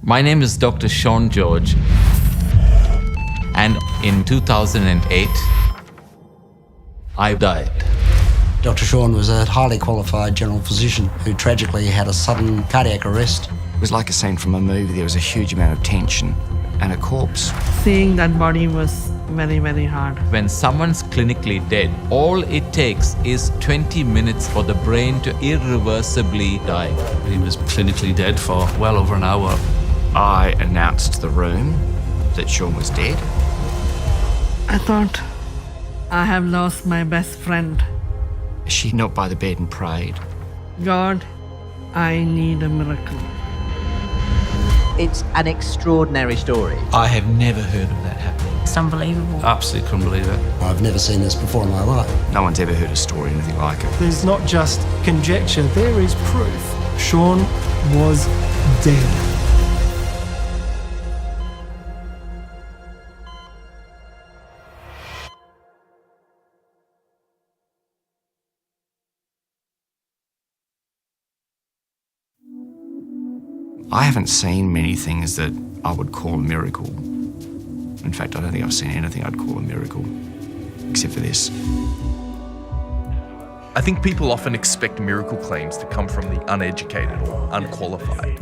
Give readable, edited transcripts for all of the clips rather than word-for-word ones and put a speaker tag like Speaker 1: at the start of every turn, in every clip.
Speaker 1: My name is Dr. Sean George, and in 2008, I died.
Speaker 2: Dr. Sean was a highly qualified general physician who tragically had a sudden cardiac arrest.
Speaker 3: It was like a scene from a movie. There was a huge amount of tension and a corpse.
Speaker 4: Seeing that body was very, very hard.
Speaker 1: When someone's clinically dead, all it takes is 20 minutes for the brain to irreversibly die.
Speaker 5: He was clinically dead for well over an hour.
Speaker 3: I announced to the room that Sean was dead.
Speaker 4: I thought, I have lost my best friend.
Speaker 3: She knelt by the bed and prayed.
Speaker 4: God, I need a miracle.
Speaker 6: It's an extraordinary story.
Speaker 5: I have never heard of that happening.
Speaker 7: It's unbelievable.
Speaker 5: Absolutely couldn't believe it.
Speaker 2: I've never seen this before in my life.
Speaker 3: No one's ever heard a story anything like it.
Speaker 8: There's not just conjecture, there is proof. Sean was dead.
Speaker 3: I haven't seen many things that I would call a miracle. In fact, I don't think I've seen anything I'd call a miracle, except for this.
Speaker 9: I think people often expect miracle claims to come from the uneducated or unqualified.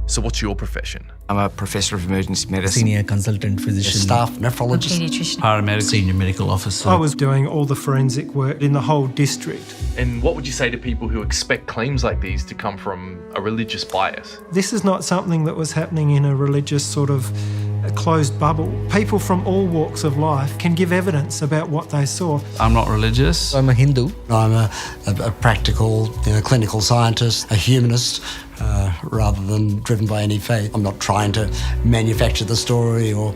Speaker 9: So what's your profession?
Speaker 3: I'm a professor of emergency medicine.
Speaker 10: Senior consultant
Speaker 2: A
Speaker 10: physician.
Speaker 2: staff nephrologist.
Speaker 7: Paediatrician.
Speaker 5: Paramedic, senior medical officer.
Speaker 8: I was doing all the forensic work in the whole district.
Speaker 9: And what would you say to people who expect claims like these to come from a religious bias?
Speaker 8: This is not something that was happening in a religious sort of a closed bubble. People from all walks of life can give evidence about what they saw.
Speaker 5: I'm not religious.
Speaker 10: I'm a Hindu.
Speaker 2: I'm a practical, clinical scientist, a humanist, rather than driven by any faith. I'm not trying to manufacture the story or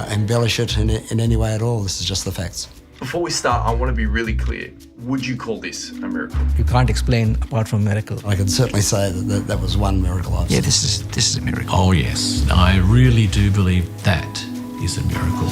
Speaker 2: embellish it in any way at all. This is just the facts.
Speaker 9: Before we start, I want to be really clear. Would you call this a miracle?
Speaker 10: You can't explain apart from miracle.
Speaker 2: I can certainly say that was one miracle I've
Speaker 3: Yeah,
Speaker 2: seen.
Speaker 3: this is a miracle.
Speaker 5: Oh yes, I really do believe that is a miracle.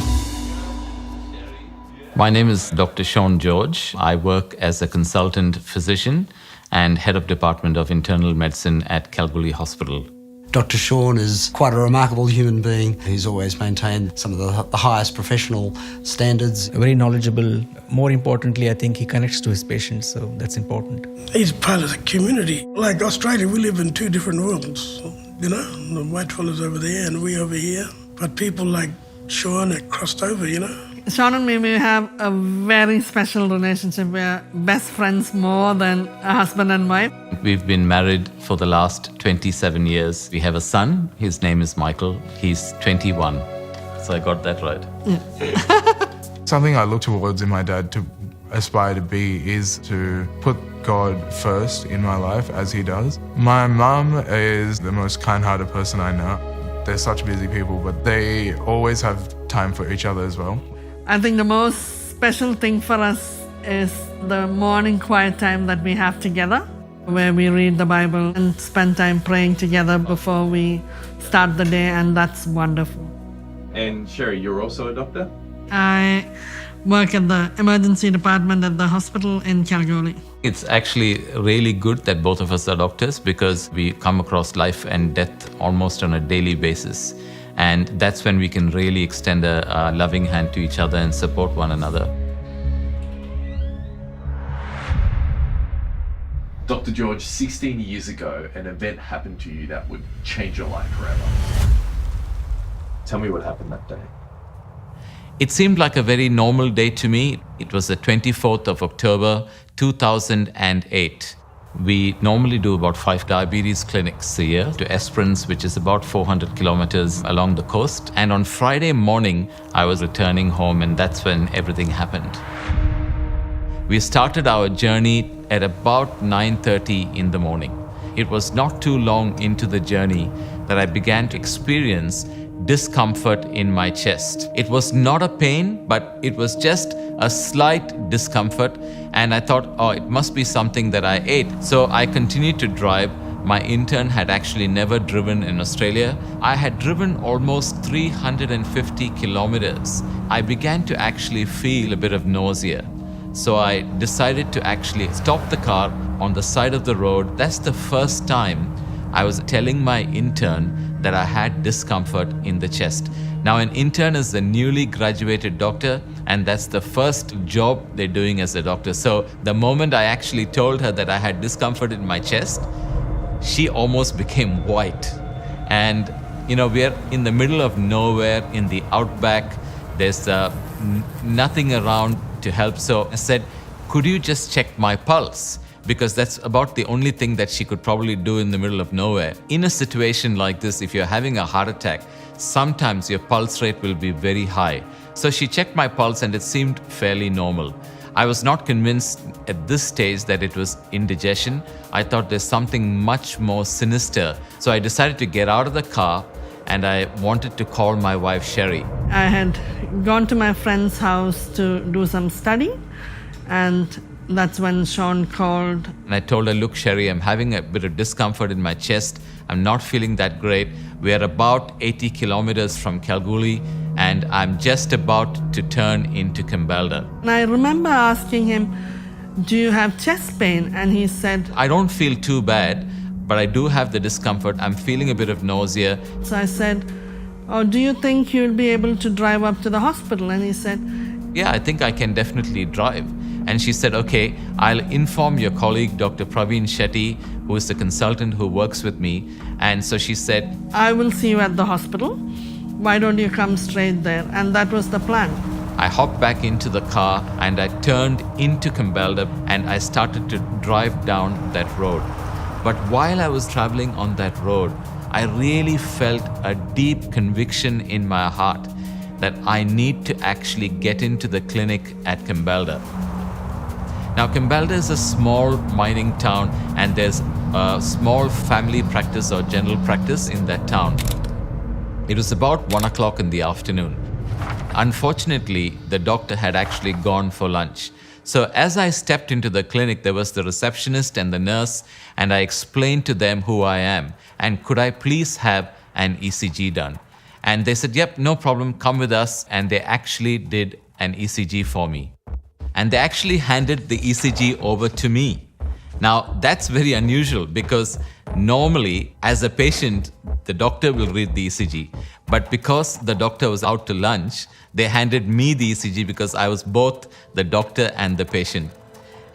Speaker 1: My name is Dr. Sean George. I work as a consultant physician and head of Department of Internal Medicine at Kalgoorlie Hospital.
Speaker 2: Dr. Sean is quite a remarkable human being. He's always maintained some of the highest professional standards.
Speaker 10: Very knowledgeable. More importantly, I think he connects to his patients, so that's important.
Speaker 11: He's part of the community. Like Australia, we live in two different worlds. The white fellas over there and we over here. But people like Sean have crossed over,
Speaker 4: Sean and me, we have a very special relationship. We're best friends more than a husband and wife.
Speaker 1: We've been married for the last 27 years. We have a son. His name is Michael. He's 21. So I got that right.
Speaker 12: Something I look towards in my dad to aspire to be is to put God first in my life as he does. My mum is the most kind-hearted person I know. They're such busy people, but they always have time for each other as well.
Speaker 4: I think the most special thing for us is the morning quiet time that we have together, where we read the Bible and spend time praying together before we start the day, and that's wonderful.
Speaker 9: And Sherry, you're also a doctor?
Speaker 4: I work at the emergency department at the hospital in Kalgoorlie.
Speaker 1: It's actually really good that both of us are doctors because we come across life and death almost on a daily basis. And that's when we can really extend a loving hand to each other and support one another.
Speaker 9: Dr. George, 16 years ago, an event happened to you that would change your life forever. Tell me what happened that day.
Speaker 1: It seemed like a very normal day to me. It was the 24th of October, 2008. We normally do about 5 diabetes clinics a year to Esperance, which is about 400 kilometers along the coast. And on Friday morning, I was returning home, and that's when everything happened. We started our journey at about 9:30 in the morning. It was not too long into the journey that I began to experience discomfort in my chest. It was not a pain, but it was just a slight discomfort, and I thought, it must be something that I ate. So I continued to drive. My intern had actually never driven in Australia. I had driven almost 350 kilometers. I began to actually feel a bit of nausea. So I decided to actually stop the car on the side of the road. That's the first time I was telling my intern that I had discomfort in the chest. Now, an intern is a newly graduated doctor, and that's the first job they're doing as a doctor. So the moment I actually told her that I had discomfort in my chest, she almost became white. And, we're in the middle of nowhere in the outback. There's nothing around to help. So I said, could you just check my pulse? Because that's about the only thing that she could probably do in the middle of nowhere. In a situation like this, if you're having a heart attack, sometimes your pulse rate will be very high. So she checked my pulse and it seemed fairly normal. I was not convinced at this stage that it was indigestion. I thought there's something much more sinister. So I decided to get out of the car and I wanted to call my wife, Sherry.
Speaker 4: I had gone to my friend's house to do some study, and that's when Sean called.
Speaker 1: And I told her, look, Sherry, I'm having a bit of discomfort in my chest. I'm not feeling that great. We are about 80 kilometers from Kalgoorlie, and I'm just about to turn into Kambalda.
Speaker 4: And I remember asking him, do you have chest pain? And he said,
Speaker 1: I don't feel too bad, but I do have the discomfort. I'm feeling a bit of nausea.
Speaker 4: So I said, oh, do you think you'll be able to drive up to the hospital? And he said,
Speaker 1: yeah, I think I can definitely drive. And she said, okay, I'll inform your colleague, Dr. Praveen Shetty, who is the consultant who works with me. And so she said,
Speaker 4: I will see you at the hospital. Why don't you come straight there? And that was the plan.
Speaker 1: I hopped back into the car and I turned into Kambalda and I started to drive down that road. But while I was traveling on that road, I really felt a deep conviction in my heart that I need to actually get into the clinic at Kambalda. Now, Kambalda is a small mining town and there's a small family practice or general practice in that town. It was about 1 o'clock in the afternoon. Unfortunately, the doctor had actually gone for lunch. So as I stepped into the clinic, there was the receptionist and the nurse, and I explained to them who I am and could I please have an ECG done. And they said, yep, no problem, come with us. And they actually did an ECG for me. And they actually handed the ECG over to me. Now, that's very unusual because normally, as a patient, the doctor will read the ECG. But because the doctor was out to lunch, they handed me the ECG because I was both the doctor and the patient.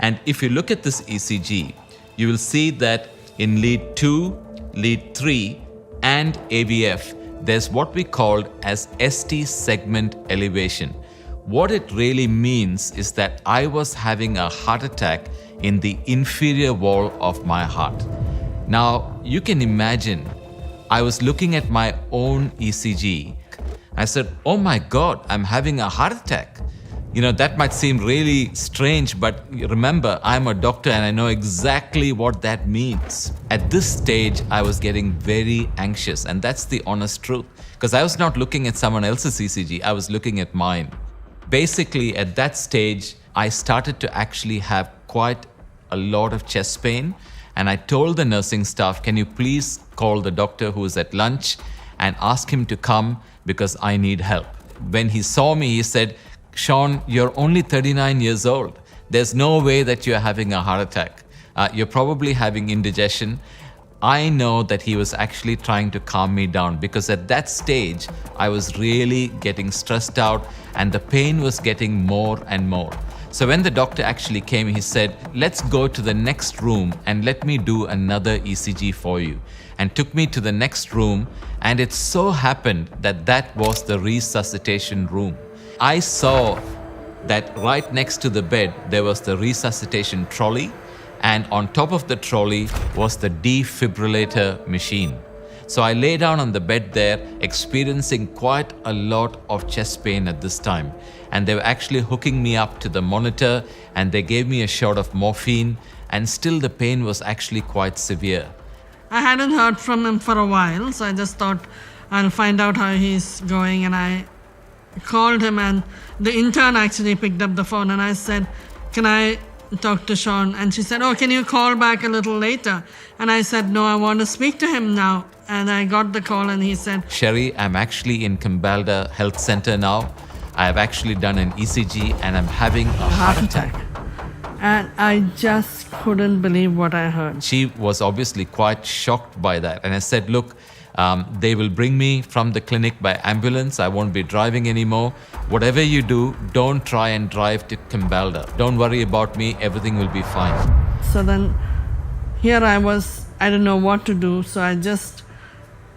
Speaker 1: And if you look at this ECG, you will see that in lead 2, lead 3, and AVF, there's what we called as ST segment elevation. What it really means is that I was having a heart attack in the inferior wall of my heart. Now, you can imagine, I was looking at my own ECG. I said, oh my God, I'm having a heart attack. That might seem really strange, but remember, I'm a doctor and I know exactly what that means. At this stage, I was getting very anxious, and that's the honest truth. Because I was not looking at someone else's ECG, I was looking at mine. Basically, at that stage, I started to actually have quite a lot of chest pain. And I told the nursing staff, can you please call the doctor who is at lunch and ask him to come because I need help. When he saw me, he said, Sean, you're only 39 years old. There's no way that you're having a heart attack. You're probably having indigestion. I know that he was actually trying to calm me down because at that stage, I was really getting stressed out and the pain was getting more and more. So when the doctor actually came, he said, let's go to the next room and let me do another ECG for you. And took me to the next room, and it so happened that that was the resuscitation room. I saw that right next to the bed, there was the resuscitation trolley, and on top of the trolley was the defibrillator machine. So I lay down on the bed there, experiencing quite a lot of chest pain at this time. And they were actually hooking me up to the monitor, and they gave me a shot of morphine, and still the pain was actually quite severe.
Speaker 4: I hadn't heard from him for a while, so I just thought I'll find out how he's going. And I called him, and the intern actually picked up the phone, and I said, can I talk to Sean? And she said, oh, can you call back a little later? And I said, no, I want to speak to him now. And I got the call, and he said,
Speaker 1: Sherry, I'm actually in Kambalda Health Center now. I have actually done an ECG and I'm having a heart attack.
Speaker 4: And I just couldn't believe what I heard.
Speaker 1: She was obviously quite shocked by that. And I said, look, they will bring me from the clinic by ambulance. I won't be driving anymore. Whatever you do, don't try and drive to Cambalda. Don't worry about me. Everything will be fine.
Speaker 4: So then here I was, I didn't know what to do. So I just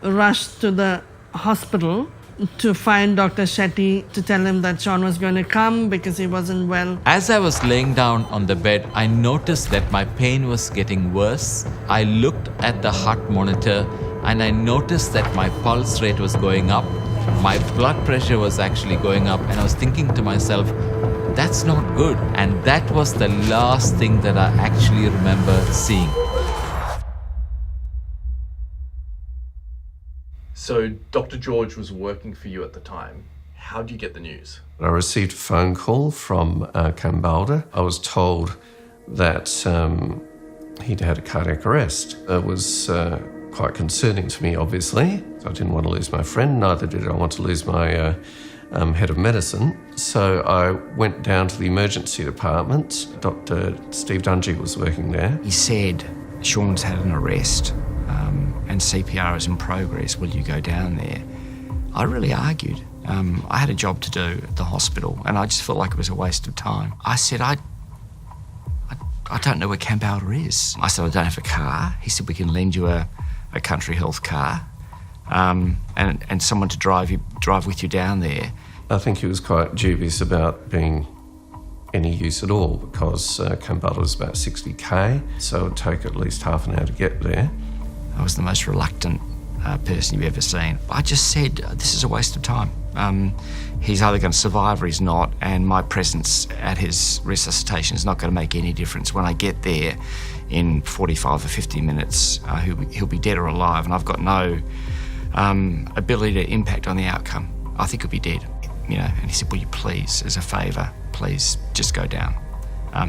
Speaker 4: rushed to the hospital to find Dr. Shetty to tell him that Sean was going to come because he wasn't well.
Speaker 1: As I was laying down on the bed, I noticed that my pain was getting worse. I looked at the heart monitor and I noticed that my pulse rate was going up. My blood pressure was actually going up, and I was thinking to myself, that's not good. And that was the last thing that I actually remember seeing.
Speaker 9: So Dr. George was working for you at the time. How did you get the news?
Speaker 7: I received a phone call from Cambalda. I was told that he'd had a cardiac arrest. It was quite concerning to me, obviously. I didn't want to lose my friend, neither did I want to lose my head of medicine. So I went down to the emergency department. Dr. Steve Dungy was working there.
Speaker 3: He said, Sean's had an arrest and CPR is in progress. Will you go down there? I really argued. I had a job to do at the hospital and I just felt like it was a waste of time. I said, I don't know where Cambalda is. I said, I don't have a car. He said, we can lend you a country health car and someone to drive with you down there.
Speaker 7: I think he was quite dubious about being any use at all because Cambalda was about 60k, so it would take at least half an hour to get there.
Speaker 3: I was the most reluctant person you've ever seen. I just said, this is a waste of time. He's either going to survive or he's not, and my presence at his resuscitation is not going to make any difference. When I get there in 45 or 50 minutes, he'll be dead or alive, and I've got no ability to impact on the outcome. I think he'll be dead, you know. And he said, will you please, as a favour, please just go down.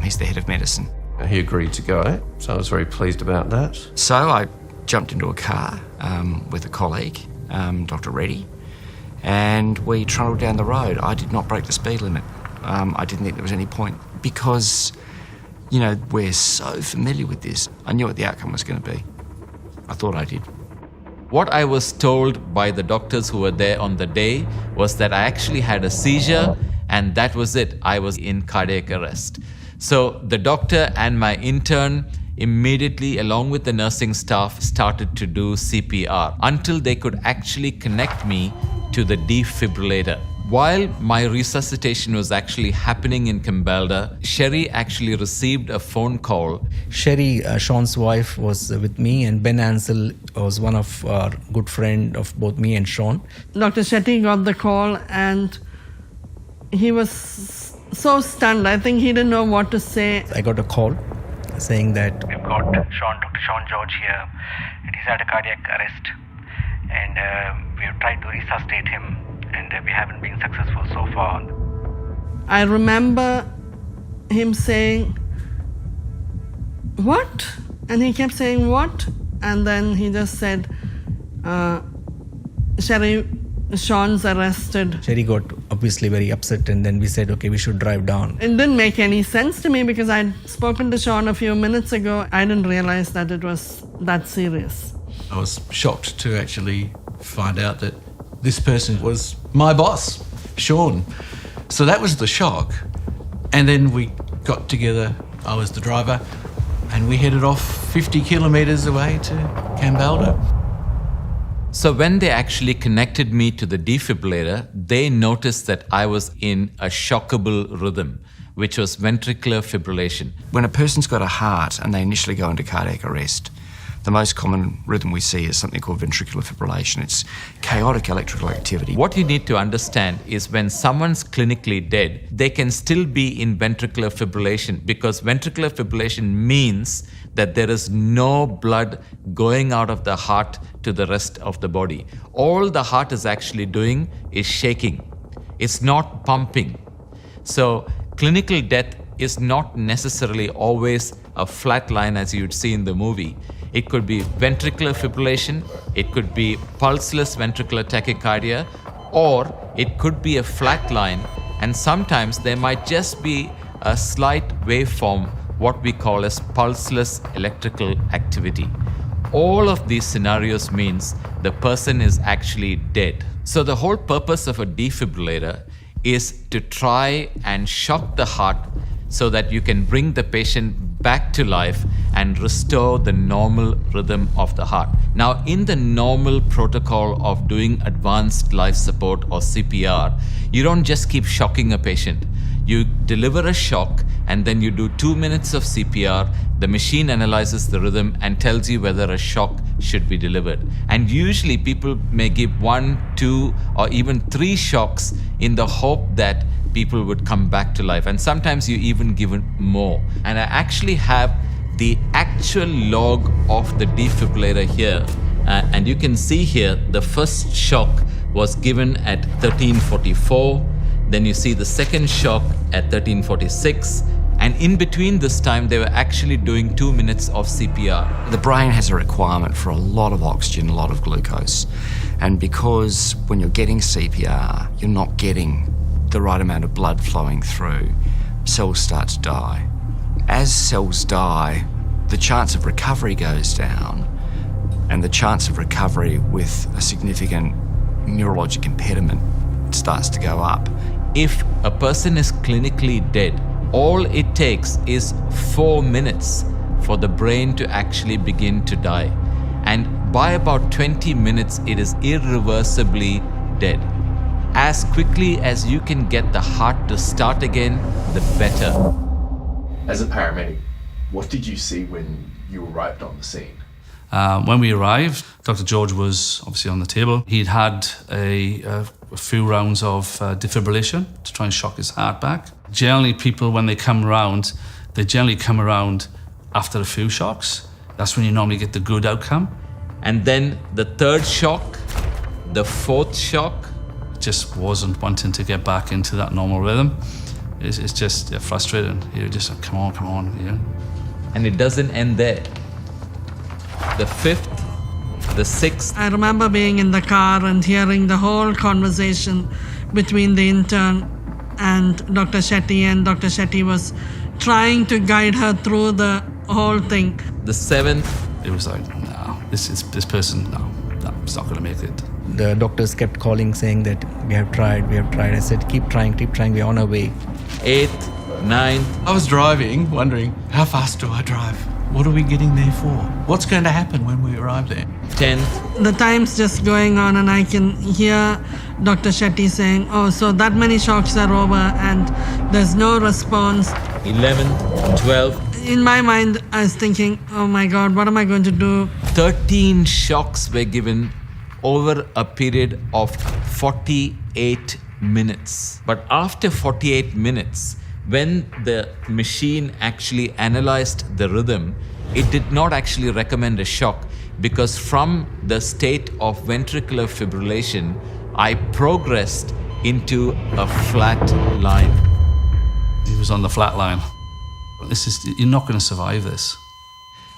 Speaker 3: He's the head of medicine.
Speaker 7: He agreed to go, so I was very pleased about that.
Speaker 3: So I jumped into a car with a colleague, Dr. Reddy, and we trundled down the road. I did not break the speed limit. I didn't think there was any point because, you know, we're so familiar with this. I knew what the outcome was going to be. I thought I did.
Speaker 1: What I was told by the doctors who were there on the day was that I actually had a seizure and that was it. I was in cardiac arrest. So the doctor and my intern immediately, along with the nursing staff, started to do CPR until they could actually connect me to the defibrillator. While my resuscitation was actually happening in Cambalda, Sherry actually received a phone call.
Speaker 10: Sherry, Sean's wife, was with me, and Ben Ansel was one of our good friend of both me and Sean.
Speaker 4: Dr. Shetty got the call and he was so stunned. I think he didn't know what to say.
Speaker 10: I got a call saying that
Speaker 13: we've got Dr. Sean George here, and he's had a cardiac arrest, and we have tried to resuscitate him, and we haven't been successful so far.
Speaker 4: I remember him saying, "What?" And he kept saying, "What?" And then he just said, "Sherry, Sean's arrested."
Speaker 10: Sherry got obviously very upset, and then we said, okay, we should drive down.
Speaker 4: It didn't make any sense to me because I'd spoken to Sean a few minutes ago. I didn't realize that it was that serious.
Speaker 5: I was shocked to actually find out that this person was my boss, Sean. So that was the shock. And then we got together, I was the driver, and we headed off 50 kilometres away to Cambalda.
Speaker 1: So when they actually connected me to the defibrillator, they noticed that I was in a shockable rhythm, which was ventricular fibrillation.
Speaker 3: When a person's got a heart and they initially go into cardiac arrest, the most common rhythm we see is something called ventricular fibrillation. It's chaotic electrical activity.
Speaker 1: What you need to understand is when someone's clinically dead, they can still be in ventricular fibrillation because ventricular fibrillation means that there is no blood going out of the heart to the rest of the body. All the heart is actually doing is shaking. It's not pumping. So clinical death is not necessarily always a flat line as you'd see in the movie. It could be ventricular fibrillation, it could be pulseless ventricular tachycardia, or it could be a flat line, and sometimes there might just be a slight waveform what we call as pulseless electrical activity. All of these scenarios means the person is actually dead. So the whole purpose of a defibrillator is to try and shock the heart so that you can bring the patient back to life and restore the normal rhythm of the heart. Now, in the normal protocol of doing advanced life support or CPR, you don't just keep shocking a patient. You deliver a shock and then you do 2 minutes of CPR. The machine analyzes the rhythm and tells you whether a shock should be delivered. And usually people may give 1, 2, or even 3 shocks in the hope that people would come back to life. And sometimes you even give it more. And I actually have the actual log of the defibrillator here. And you can see here the first shock was given at 13:44. Then you see the second shock at 13:46. And in between this time, they were actually doing 2 minutes of CPR.
Speaker 3: The brain has a requirement for a lot of oxygen, a lot of glucose. And because when you're getting CPR, you're not getting the right amount of blood flowing through, cells start to die. As cells die, the chance of recovery goes down, and the chance of recovery with a significant neurologic impediment starts to go up.
Speaker 1: If a person is clinically dead, all it takes is 4 minutes for the brain to actually begin to die. And by about 20 minutes, it is irreversibly dead. As quickly as you can get the heart to start again, the better.
Speaker 9: As a paramedic, what did you see when you arrived on the scene?
Speaker 14: When we arrived, Dr. George was obviously on the table. He'd had a few rounds of defibrillation to try and shock his heart back. Generally, people, when they come around, they generally come around after a few shocks. That's when you normally get the good outcome.
Speaker 1: And then the third shock, the fourth shock,
Speaker 14: just wasn't wanting to get back into that normal rhythm. It's just frustrating. You're just like, come on, you know.
Speaker 1: And it doesn't end there. The fifth, the sixth.
Speaker 4: I remember being in the car and hearing the whole conversation between the intern and Dr. Shetty, and Dr. Shetty was trying to guide her through the whole thing.
Speaker 1: The seventh.
Speaker 14: It was like, no, this person, no, it's not going to make it.
Speaker 10: The doctors kept calling saying that we have tried. I said, keep trying, we're on our way.
Speaker 1: 8th, 9th.
Speaker 5: I was driving, wondering, how fast do I drive? What are we getting there for? What's going to happen when we arrive there?
Speaker 1: 10th.
Speaker 4: The time's just going on and I can hear Dr. Shetty saying, oh, so that many shocks are over and there's no response.
Speaker 1: 11th, 12th.
Speaker 4: In my mind, I was thinking, oh my God, what am I going to do?
Speaker 1: 13 shocks were given over a period of 48 minutes. But after 48 minutes, when the machine actually analyzed the rhythm, it did not actually recommend a shock, because from the state of ventricular fibrillation, I progressed into a flat line.
Speaker 14: He was on the flat line. You're not going to survive this.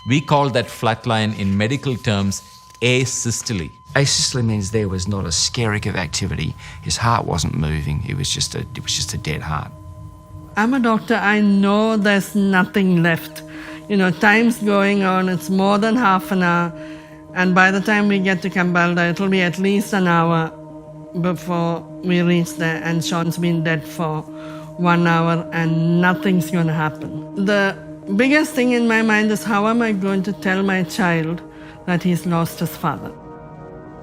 Speaker 1: We call that flat line in medical terms asystole.
Speaker 3: Asystole means there was not a skerrick of activity. His heart wasn't moving. It was just a dead heart.
Speaker 4: I'm a doctor. I know there's nothing left. You know, time's going on. It's more than half an hour. And by the time we get to Cambalda, it'll be at least an hour before we reach there. And Sean's been dead for 1 hour and nothing's going to happen. The biggest thing in my mind is, how am I going to tell my child that he's lost his father?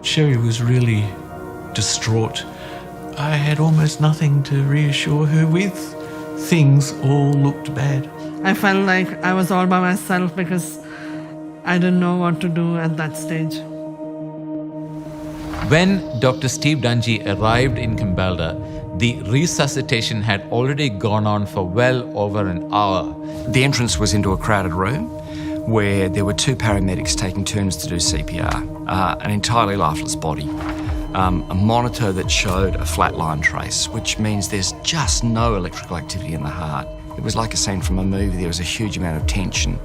Speaker 5: Sherry was really distraught. I had almost nothing to reassure her with. Things all looked bad.
Speaker 4: I felt like I was all by myself because I didn't know what to do at that stage.
Speaker 1: When Dr. Steve Dungy arrived in Cambalda, the resuscitation had already gone on for well over an hour.
Speaker 3: The entrance was into a crowded room where there were 2 paramedics taking turns to do CPR, an entirely lifeless body, a monitor that showed a flatline trace, which means there's just no electrical activity in the heart. It was like a scene from a movie. There was a huge amount of tension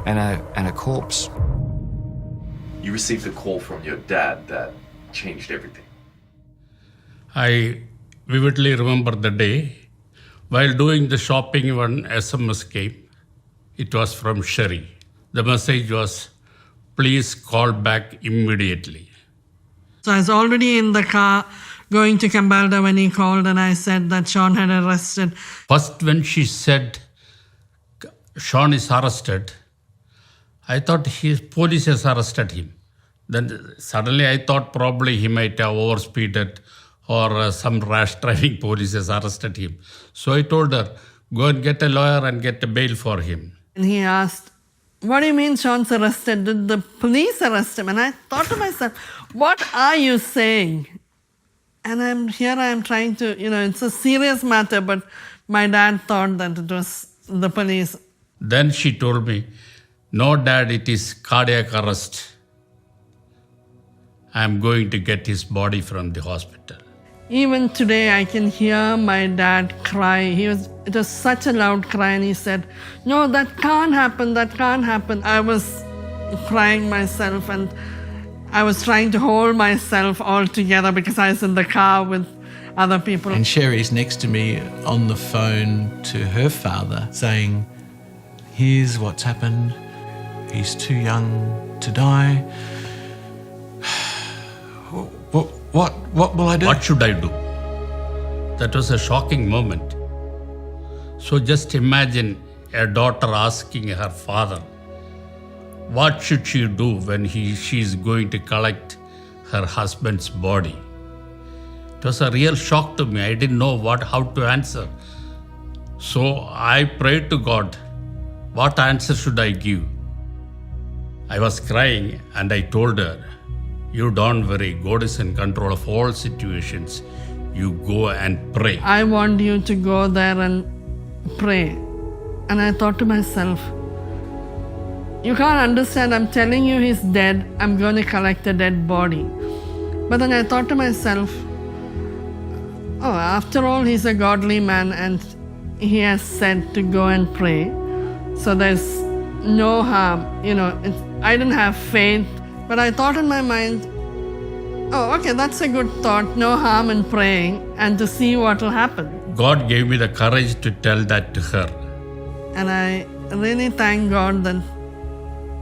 Speaker 3: and a corpse.
Speaker 9: You received a call from your dad that changed everything.
Speaker 15: I vividly remember the day. While doing the shopping, one SMS came. It was from Sherry. The message was, please call back immediately.
Speaker 4: So I was already in the car going to Cambalda when he called, and I said that Sean had arrested.
Speaker 15: First, when she said, Sean is arrested, I thought police has arrested him. Then suddenly I thought probably he might have overspeeded or some rash driving police has arrested him. So I told her, go and get a lawyer and get a bail for him.
Speaker 4: And he asked, what do you mean Sean's arrested? Did the police arrest him? And I thought to myself, what are you saying? And I'm trying to, it's a serious matter, but my dad thought that it was the police.
Speaker 15: Then she told me, no, Dad, it is cardiac arrest. I'm going to get his body from the hospital.
Speaker 4: Even today, I can hear my dad cry. It was such a loud cry, and he said, no, that can't happen, that can't happen. I was crying myself, and I was trying to hold myself all together because I was in the car with other people.
Speaker 5: And Sherry's next to me on the phone to her father saying, here's what's happened. He's too young to die. What will I do?
Speaker 15: What should I do? That was a shocking moment. So just imagine a daughter asking her father, what should she do when she's going to collect her husband's body? It was a real shock to me. I didn't know how to answer. So I prayed to God, what answer should I give? I was crying and I told her, you don't worry, God is in control of all situations. You go and pray.
Speaker 4: I want you to go there and pray. And I thought to myself, you can't understand, I'm telling you he's dead, I'm going to collect a dead body. But then I thought to myself, oh, after all, he's a godly man and he has said to go and pray. So there's no harm. I didn't have faith, but I thought in my mind, oh, okay, that's a good thought. No harm in praying and to see what will happen.
Speaker 15: God gave me the courage to tell that to her.
Speaker 4: And I really thank God that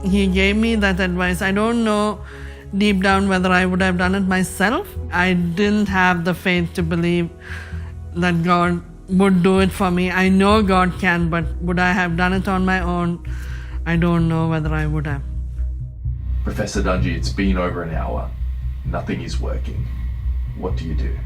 Speaker 4: He gave me that advice. I don't know deep down whether I would have done it myself. I didn't have the faith to believe that God would do it for me. I know God can, but would I have done it on my own? I don't know whether I would have.
Speaker 9: Professor Dungy, it's been over an hour. Nothing is working. What do you do?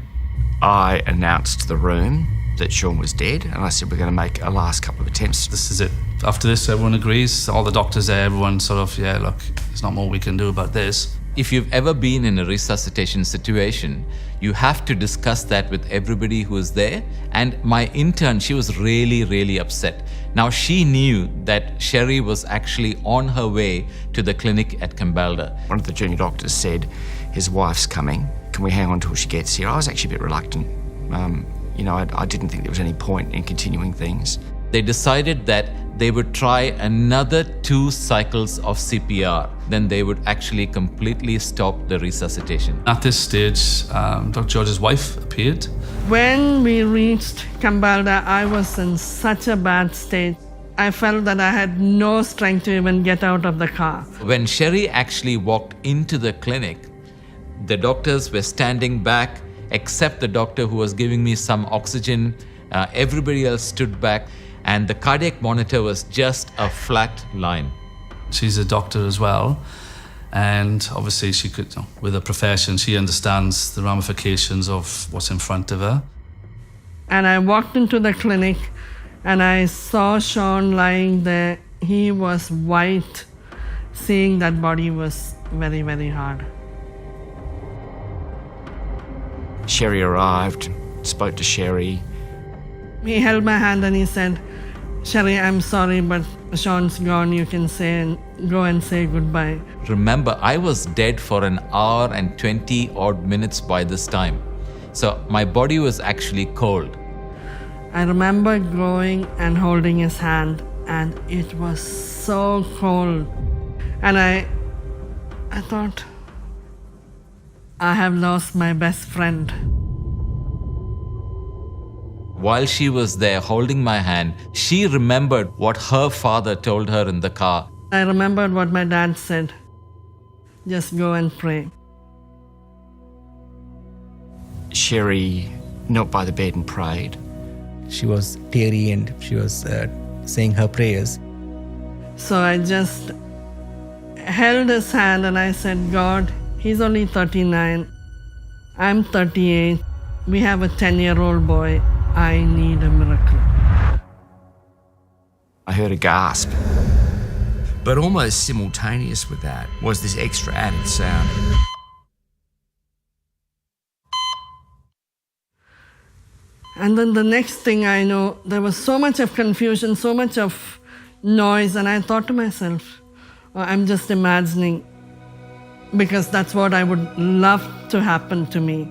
Speaker 3: I announced to the room that Sean was dead, and I said we're going to make a last couple of attempts.
Speaker 14: This is it. After this, everyone agrees. All the doctors there, everyone sort of, yeah, look, there's not more we can do about this.
Speaker 1: If you've ever been in a resuscitation situation, you have to discuss that with everybody who is there. And my intern, she was really, really upset. Now, she knew that Sherry was actually on her way to the clinic at Cambalda.
Speaker 3: One of the junior doctors said, his wife's coming. Can we hang on till she gets here? I was actually a bit reluctant. I didn't think there was any point in continuing things.
Speaker 1: They decided that they would try another 2 cycles of CPR. Then they would actually completely stop the resuscitation.
Speaker 14: At this stage, Dr. George's wife appeared.
Speaker 4: When we reached Cambalda, I was in such a bad state. I felt that I had no strength to even get out of the car.
Speaker 1: When Sherry actually walked into the clinic, the doctors were standing back, except the doctor who was giving me some oxygen. Everybody else stood back, and the cardiac monitor was just a flat line.
Speaker 14: She's a doctor as well, and obviously she could, with her profession, she understands the ramifications of what's in front of her.
Speaker 4: And I walked into the clinic and I saw Sean lying there. He was white. Seeing that body was very, very hard.
Speaker 3: Sherry arrived, spoke to Sherry.
Speaker 4: He held my hand and he said, Sherry, I'm sorry, but Sean's gone. You can go and say goodbye.
Speaker 1: Remember, I was dead for an hour and 20 odd minutes by this time. So my body was actually cold.
Speaker 4: I remember going and holding his hand, and it was so cold. And I thought, I have lost my best friend.
Speaker 1: while she was there holding my hand, she remembered what her father told her in the car.
Speaker 4: I remembered what my dad said. Just go and pray.
Speaker 3: Sherry knelt by the bed and prayed.
Speaker 10: She was teary and she was saying her prayers.
Speaker 4: So I just held his hand and I said, God, he's only 39. I'm 38. We have a 10-year-old boy. I need a miracle.
Speaker 3: I heard a gasp. But almost simultaneous with that was this extra added sound.
Speaker 4: And then the next thing I know, there was so much of confusion, so much of noise, and I thought to myself, oh, I'm just imagining, because that's what I would love to happen to me.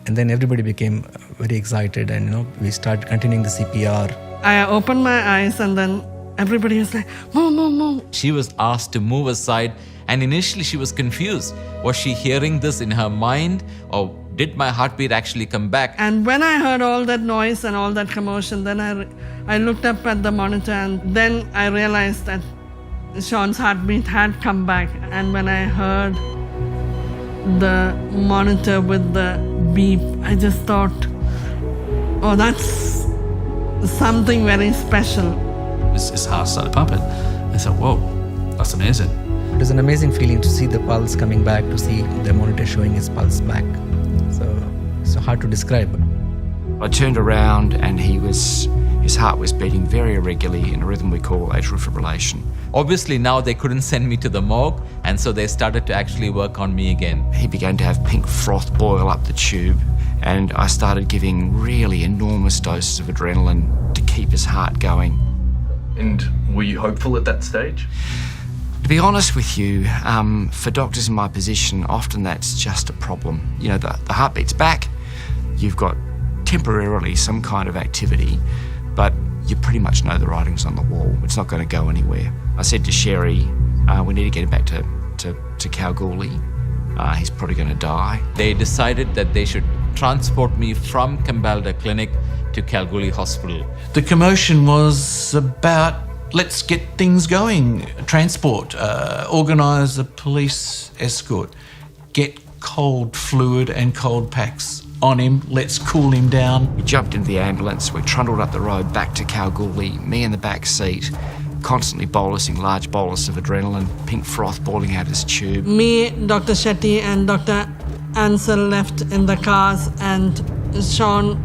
Speaker 10: And then everybody became very excited, and we started continuing the CPR.
Speaker 4: I opened my eyes and then everybody was like, move, move, move.
Speaker 1: She was asked to move aside, and initially she was confused. Was she hearing this in her mind, or did my heartbeat actually come back?
Speaker 4: And when I heard all that noise and all that commotion, then I looked up at the monitor, and then I realized that Sean's heartbeat had come back. And when I heard the monitor with the beep, I just thought, oh, that's something very special.
Speaker 14: His heart started pumping. I thought, whoa, that's amazing.
Speaker 10: It was an amazing feeling to see the pulse coming back, to see the monitor showing his pulse back. So hard to describe.
Speaker 3: I turned around and his heart was beating very irregularly in a rhythm we call atrial fibrillation.
Speaker 1: Obviously now they couldn't send me to the morgue, and so they started to actually work on me again.
Speaker 3: He began to have pink froth boil up the tube, and I started giving really enormous doses of adrenaline to keep his heart going.
Speaker 9: And were you hopeful at that stage?
Speaker 3: To be honest with you, for doctors in my position, often that's just a problem. The heartbeat's back, you've got temporarily some kind of activity, but you pretty much know the writing's on the wall. It's not going to go anywhere. I said to Sherry, we need to get him back to Kalgoorlie. He's probably going to die.
Speaker 1: They decided that they should transport me from Kambalda Clinic to Kalgoorlie Hospital.
Speaker 5: The commotion was about, let's get things going. Transport, organise a police escort, get cold fluid and cold packs on him, let's cool him down.
Speaker 3: We jumped into the ambulance, we trundled up the road back to Kalgoorlie, me in the back seat, constantly bolusing large bolus of adrenaline, pink froth boiling out his tube.
Speaker 4: Me, Dr. Shetty and Dr. Ansel left in the cars, and Sean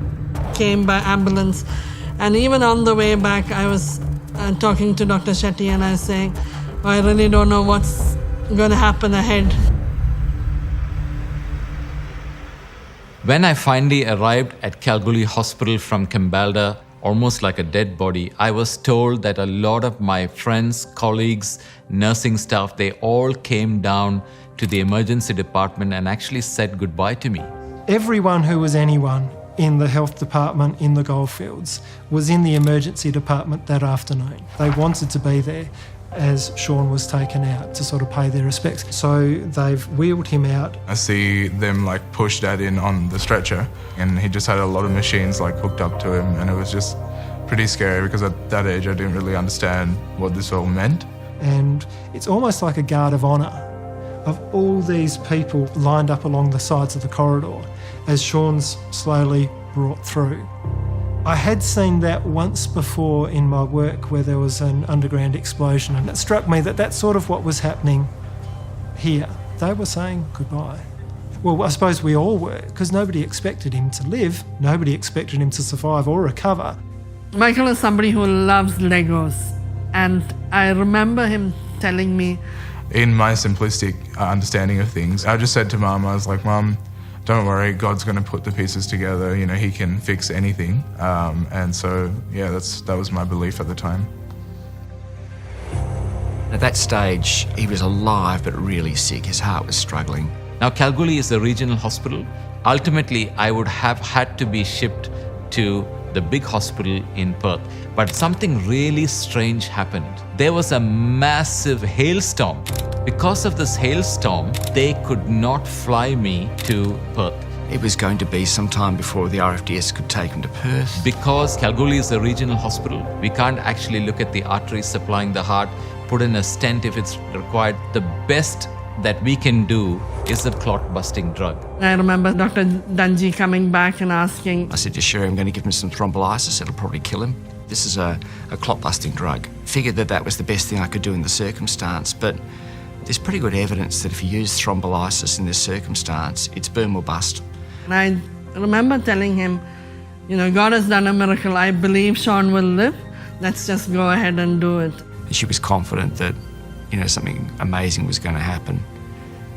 Speaker 4: came by ambulance. And even on the way back, I was talking to Dr. Shetty and I was saying, oh, I really don't know what's going to happen ahead.
Speaker 1: When I finally arrived at Kalgoorlie Hospital from Kambalda, almost like a dead body, I was told that a lot of my friends, colleagues, nursing staff, they all came down to the emergency department and actually said goodbye to me.
Speaker 8: Everyone who was anyone in the health department in the Goldfields was in the emergency department that afternoon. They wanted to be there as Sean was taken out to sort of pay their respects. So they've wheeled him out.
Speaker 12: I see them push Dad in on the stretcher, and he just had a lot of machines hooked up to him, and it was just pretty scary because at that age I didn't really understand what this all meant.
Speaker 8: And it's almost like a guard of honour of all these people lined up along the sides of the corridor as Sean's slowly brought through. I had seen that once before in my work where there was an underground explosion, and it struck me that that's sort of what was happening here. They were saying goodbye. Well, I suppose we all were, because nobody expected him to live. Nobody expected him to survive or recover.
Speaker 4: Michael is somebody who loves Legos, and I remember him telling me,
Speaker 12: in my simplistic understanding of things, I just said to Mum, I was like, Mum, don't worry, God's going to put the pieces together. He can fix anything. And so, yeah, that was my belief at the time.
Speaker 3: At that stage, he was alive but really sick. His heart was struggling.
Speaker 1: Now, Kalgoorlie is a regional hospital. Ultimately, I would have had to be shipped to the big hospital in Perth. But something really strange happened. There was a massive hailstorm. Because of this hailstorm, they could not fly me to Perth.
Speaker 3: It was going to be some time before the RFDS could take him to Perth.
Speaker 1: Because Kalgoorlie is a regional hospital, we can't actually look at the arteries supplying the heart, put in a stent if it's required. The best that we can do is a clot-busting drug.
Speaker 4: I remember Dr. Dungy coming back and asking,
Speaker 3: I said to Sherry, I'm going to give him some thrombolysis, it'll probably kill him. This is a clot-busting drug. Figured that was the best thing I could do in the circumstance, but there's pretty good evidence that if you use thrombolysis in this circumstance, it's boom or bust.
Speaker 4: And I remember telling him, God has done a miracle. I believe Sean will live. Let's just go ahead and do it.
Speaker 3: She was confident that, something amazing was going to happen.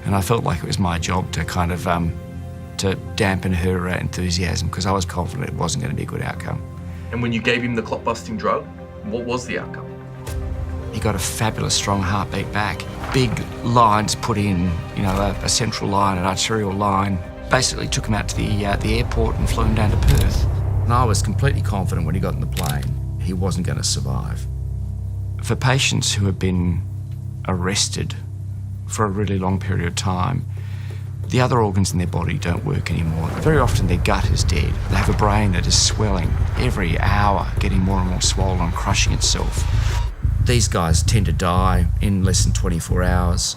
Speaker 3: And I felt like it was my job to kind of to dampen her enthusiasm, because I was confident it wasn't going to be a good outcome.
Speaker 9: And when you gave him the clot-busting drug, what was the outcome?
Speaker 3: He got a fabulous strong heartbeat back. Big lines put in, a central line, an arterial line. Basically took him out to the airport and flew him down to Perth. And I was completely confident when he got in the plane, he wasn't going to survive. For patients who have been arrested for a really long period of time, the other organs in their body don't work anymore. Very often their gut is dead. They have a brain that is swelling every hour, getting more and more swollen, crushing itself. These guys tend to die in less than 24 hours.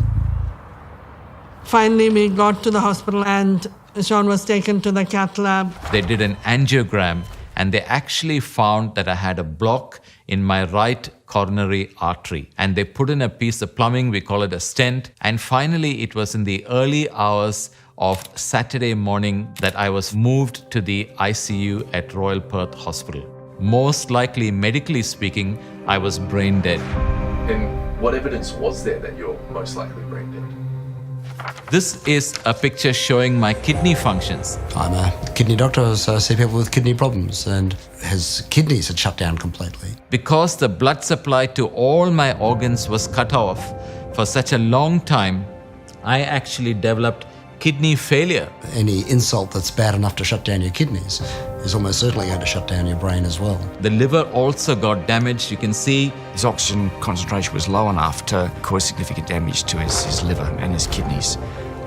Speaker 4: Finally, we got to the hospital and Sean was taken to the cath lab.
Speaker 1: They did an angiogram and they actually found that I had a block in my right coronary artery. And they put in a piece of plumbing, we call it a stent. And finally, it was in the early hours of Saturday morning that I was moved to the ICU at Royal Perth Hospital. Most likely, medically speaking, I was brain dead.
Speaker 9: And what evidence was there that you're most likely brain dead?
Speaker 1: This is a picture showing my kidney functions.
Speaker 2: I'm a kidney doctor, so I see people with kidney problems, and his kidneys had shut down completely.
Speaker 1: Because the blood supply to all my organs was cut off for such a long time, I actually developed kidney failure.
Speaker 2: Any insult that's bad enough to shut down your kidneys is almost certainly going to shut down your brain as well.
Speaker 1: The liver also got damaged. You can see
Speaker 3: his oxygen concentration was low enough to cause significant damage to his liver and his kidneys.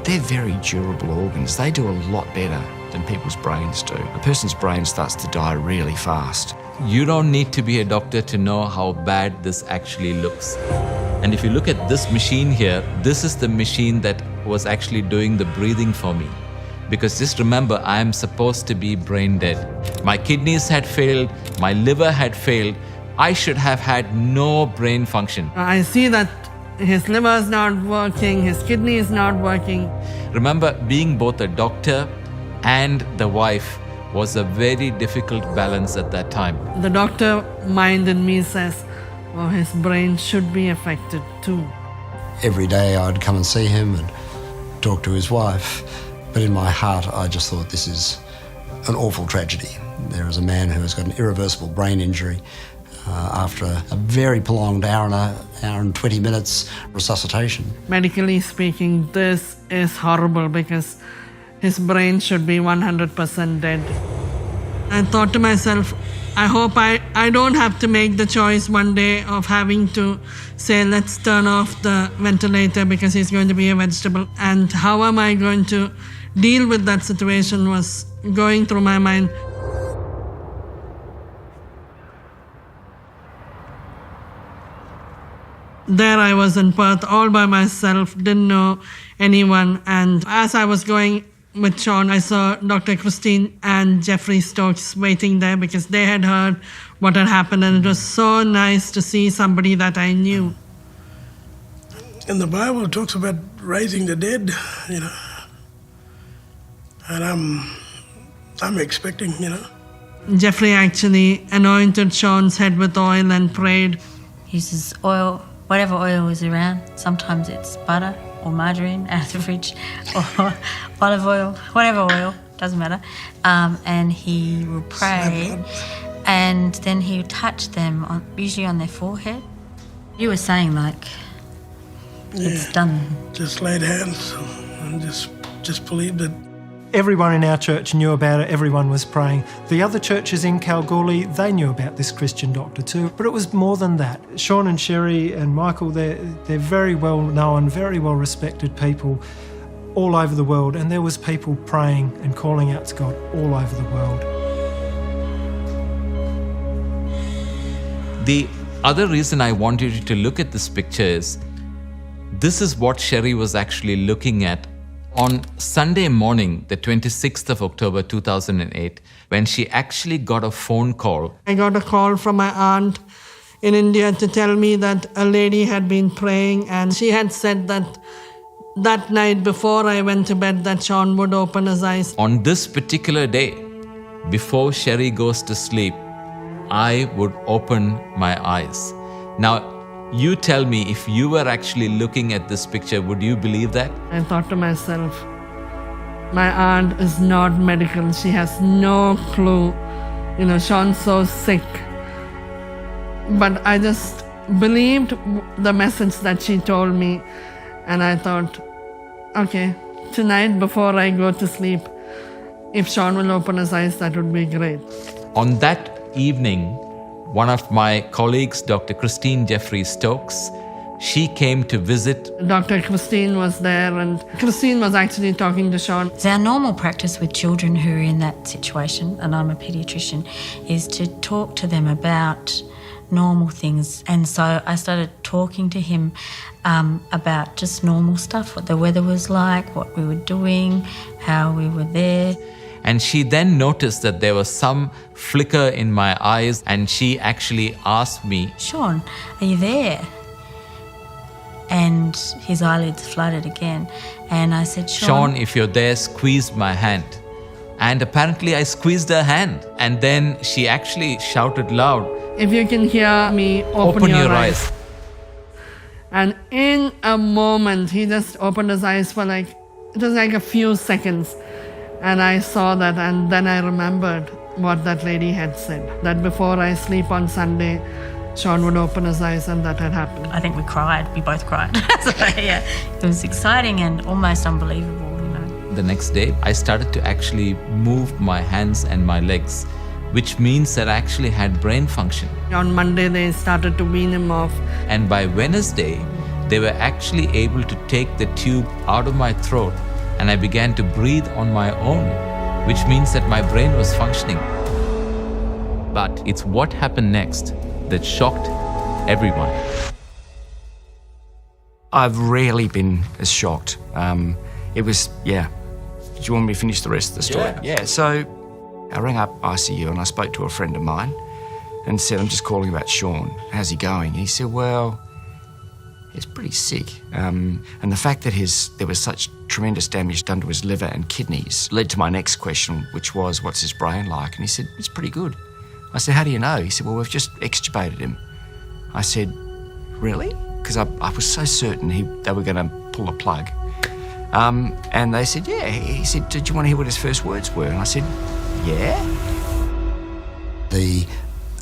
Speaker 3: They're very durable organs. They do a lot better than people's brains do. A person's brain starts to die really fast.
Speaker 1: You don't need to be a doctor to know how bad this actually looks. And if you look at this machine here, this is the machine that was actually doing the breathing for me. Because just remember, I am supposed to be brain dead. My kidneys had failed, my liver had failed. I should have had no brain function.
Speaker 4: I see that his liver is not working, his kidney is not working.
Speaker 1: Remember, being both a doctor and the wife was a very difficult balance at that time.
Speaker 4: The doctor mind in me says, oh, his brain should be affected too.
Speaker 2: Every day I'd come and see him and talk to his wife, but in my heart I just thought, this is an awful tragedy. There is a man who has got an irreversible brain injury after a very prolonged hour and 20 minutes resuscitation.
Speaker 4: Medically speaking, this is horrible because his brain should be 100% dead. I thought to myself, I hope I don't have to make the choice one day of having to say, let's turn off the ventilator because he's going to be a vegetable. And how am I going to deal with that situation was going through my mind. There I was in Perth all by myself, didn't know anyone. And as I was going with Sean, I saw Dr. Christine and Jeffrey Stokes waiting there because they had heard what had happened, and it was so nice to see somebody that I knew.
Speaker 11: And the Bible talks about raising the dead, and I'm expecting,
Speaker 4: Jeffrey actually anointed Sean's head with oil and prayed.
Speaker 16: Uses oil, whatever oil is around. Sometimes it's butter or margarine out of the fridge, or olive oil, whatever oil, doesn't matter. And he will pray, and then he would touch them, usually on their forehead. You were saying, it's done.
Speaker 11: Just laid hands and just believed it.
Speaker 8: Everyone in our church knew about it, everyone was praying. The other churches in Kalgoorlie, they knew about this Christian doctor too, but it was more than that. Sean and Sherry and Michael, they're very well known, very well respected people. all over the world, and there was people praying and calling out to God all over the world.
Speaker 1: The other reason I wanted you to look at this picture is this is what Sherry was actually looking at on Sunday morning, the 26th of October 2008, when she actually got a phone call.
Speaker 4: I got a call from my aunt in India to tell me that a lady had been praying, and she had said that night before I went to bed that Sean would open his eyes.
Speaker 1: On this particular day, before Sherry goes to sleep, I would open my eyes. Now, you tell me, if you were actually looking at this picture, would you believe that?
Speaker 4: I thought to myself, my aunt is not medical. She has no clue. Sean's so sick. But I just believed the message that she told me. And I thought, okay, tonight before I go to sleep, if Sean will open his eyes, that would be great.
Speaker 1: On that evening, one of my colleagues, Dr. Christine Jeffrey Stokes, she came to visit.
Speaker 4: Dr. Christine was there, and Christine was actually talking to Sean.
Speaker 16: It's our normal practice with children who are in that situation, and I'm a paediatrician, is to talk to them about normal things. And so I started talking to him about just normal stuff, what the weather was like, what we were doing, how we were there.
Speaker 1: And she then noticed that there was some flicker in my eyes, and she actually asked me,
Speaker 16: Sean, are you there? And his eyelids fluttered again. And I said,
Speaker 1: Sean, if you're there, squeeze my hand. And apparently I squeezed her hand. And then she actually shouted loud,
Speaker 4: if you can hear me, open your eyes. And in a moment, he just opened his eyes for it was like a few seconds. And I saw that, and then I remembered what that lady had said, that before I sleep on Sunday, Sean would open his eyes, and that had happened.
Speaker 16: I think we cried. We both cried. So, yeah, it was exciting and almost unbelievable,
Speaker 1: The next day, I started to actually move my hands and my legs, which means that I actually had brain function.
Speaker 4: On Monday, they started to wean him off.
Speaker 1: And by Wednesday, they were actually able to take the tube out of my throat, and I began to breathe on my own, which means that my brain was functioning. But it's what happened next that shocked everyone.
Speaker 3: I've rarely been as shocked. It was, yeah. Do you want me to finish the rest of the story? Yeah. So I rang up ICU and I spoke to a friend of mine and said, I'm just calling about Sean. How's he going? And he said, well, he's pretty sick. And the fact that there was such tremendous damage done to his liver and kidneys led to my next question, which was, what's his brain like? And he said, it's pretty good. I said, how do you know? He said, well, we've just extubated him. I said, really? Because I was so certain they were going to pull the plug. And they said, yeah. He said, did you want to hear what his first words were? And I said, yeah.
Speaker 2: The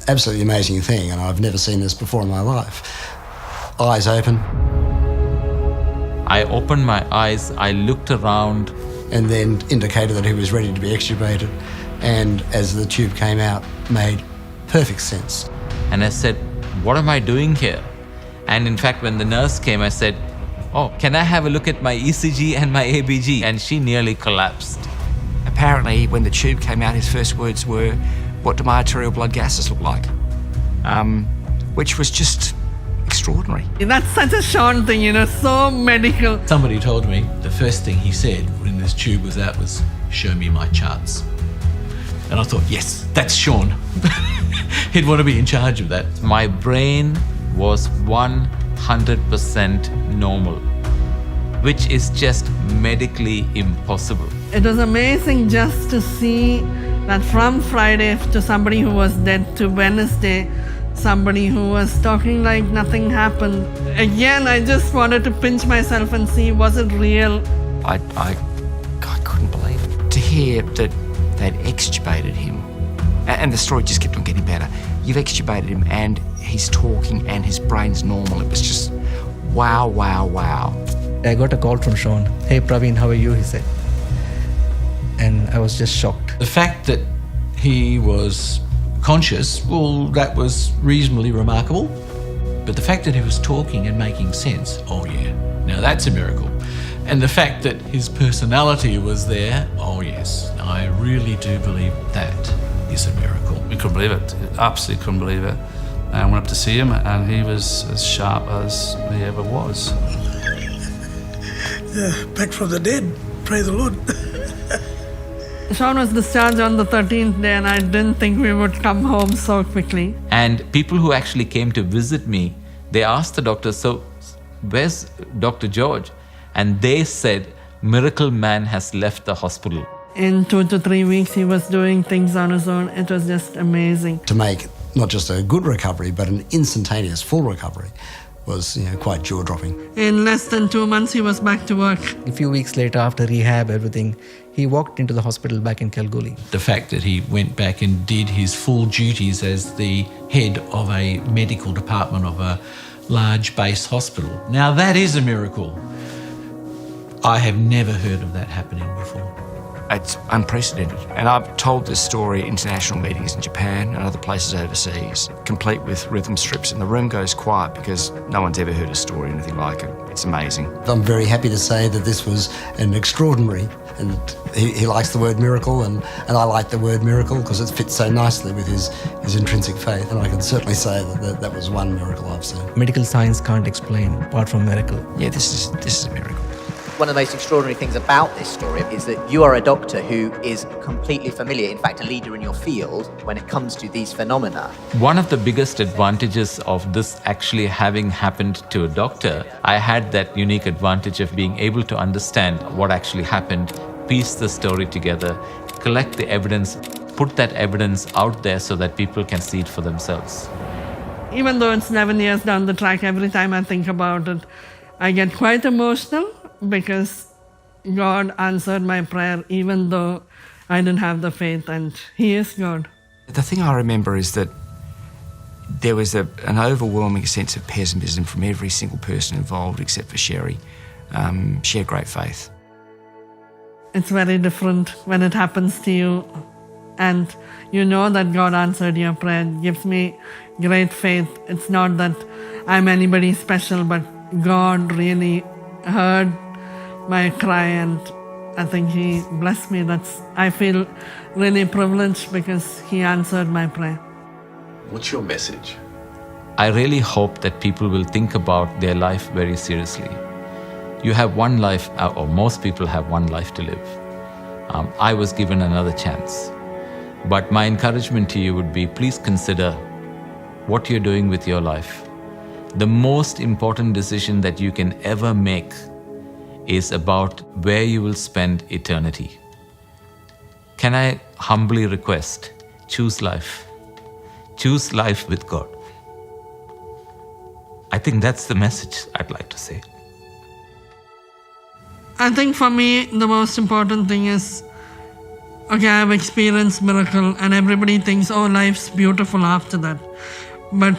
Speaker 2: absolutely amazing thing, and I've never seen this before in my life, eyes open.
Speaker 1: I opened my eyes, I looked around.
Speaker 2: And then indicated that he was ready to be extubated. And as the tube came out, made perfect sense.
Speaker 1: And I said, what am I doing here? And in fact, when the nurse came, I said, oh, can I have a look at my ECG and my ABG? And she nearly collapsed.
Speaker 3: Apparently, when the tube came out, his first words were, what do my arterial blood gases look like? Which was just extraordinary.
Speaker 4: That's such a Sean thing, so medical.
Speaker 5: Somebody told me the first thing he said when this tube was out was, show me my charts. And I thought, yes, that's Sean. He'd want to be in charge of that.
Speaker 1: My brain was 100% normal, which is just medically impossible.
Speaker 4: It was amazing just to see that from Friday to somebody who was dead to Wednesday, somebody who was talking like nothing happened. Again, I just wanted to pinch myself and see, was it real?
Speaker 3: I couldn't believe it. To hear that they'd extubated him, and the story just kept on getting better. You've extubated him and he's talking and his brain's normal. It was just wow, wow, wow.
Speaker 10: I got a call from Sean. Hey Praveen, how are you? He said. And I was just shocked.
Speaker 5: The fact that he was conscious, well, that was reasonably remarkable. But the fact that he was talking and making sense, oh yeah, now that's a miracle. And the fact that his personality was there, oh yes, I really do believe that is a miracle.
Speaker 14: We couldn't believe it. Absolutely couldn't believe it. I went up to see him and he was as sharp as he ever was.
Speaker 11: Yeah, back from the dead. Praise the Lord.
Speaker 4: Sean was discharged on the 13th day, and I didn't think we would come home so quickly.
Speaker 1: And people who actually came to visit me, they asked the doctor, so where's Dr. George? And they said, Miracle Man has left the hospital.
Speaker 4: In 2 to 3 weeks, he was doing things on his own. It was just amazing.
Speaker 2: To make not just a good recovery, but an instantaneous full recovery was quite jaw-dropping.
Speaker 4: In less than 2 months, he was back to work.
Speaker 10: A few weeks later, after rehab, everything, he walked into the hospital back in Kalgoorlie.
Speaker 5: The fact that he went back and did his full duties as the head of a medical department of a large base hospital. Now that is a miracle. I have never heard of that happening before.
Speaker 3: It's unprecedented. And I've told this story at international meetings in Japan and other places overseas, complete with rhythm strips, and the room goes quiet because no one's ever heard a story or anything like it. It's amazing.
Speaker 2: I'm very happy to say that this was an extraordinary, and he likes the word miracle, and I like the word miracle because it fits so nicely with his intrinsic faith, and I can certainly say that was one miracle I've seen.
Speaker 10: Medical science can't explain apart from miracle.
Speaker 3: Yeah, this is a miracle.
Speaker 6: One of the most extraordinary things about this story is that you are a doctor who is completely familiar, in fact a leader in your field, when it comes to these phenomena.
Speaker 1: One of the biggest advantages of this actually having happened to a doctor, I had that unique advantage of being able to understand what actually happened, piece the story together, collect the evidence, put that evidence out there so that people can see it for themselves.
Speaker 4: Even though it's 11 years down the track, every time I think about it, I get quite emotional because God answered my prayer even though I didn't have the faith, and He is God.
Speaker 3: The thing I remember is that there was an overwhelming sense of pessimism from every single person involved except for Sherry. She had great faith.
Speaker 4: It's very different when it happens to you and you know that God answered your prayer. It gives me great faith. It's not that I'm anybody special, but God really heard my cry, and I think He blessed me. I feel really privileged because He answered my prayer.
Speaker 9: What's your message?
Speaker 1: I really hope that people will think about their life very seriously. You have one life, or most people have one life to live. I was given another chance. But my encouragement to you would be, please consider what you're doing with your life. The most important decision that you can ever make is about where you will spend eternity. Can I humbly request, choose life. Choose life with God. I think that's the message I'd like to say.
Speaker 4: I think for me, the most important thing is, okay, I've experienced miracle and everybody thinks, oh, life's beautiful after that. But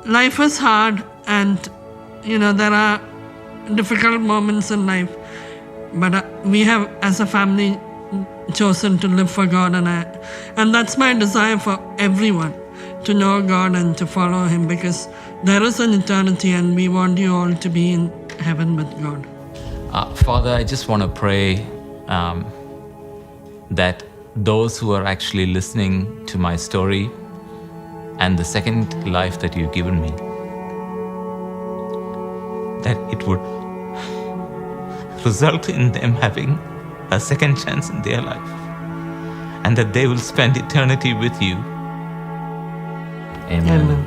Speaker 4: life is hard, and, there are difficult moments in life. But we have, as a family, chosen to live for God, and that's my desire for everyone, to know God and to follow Him, because there is an eternity and we want you all to be in heaven with God.
Speaker 1: Father, I just want to pray that those who are actually listening to my story and the second life that you've given me, that it would result in them having a second chance in their life, and that they will spend eternity with you. Amen.
Speaker 4: Amen.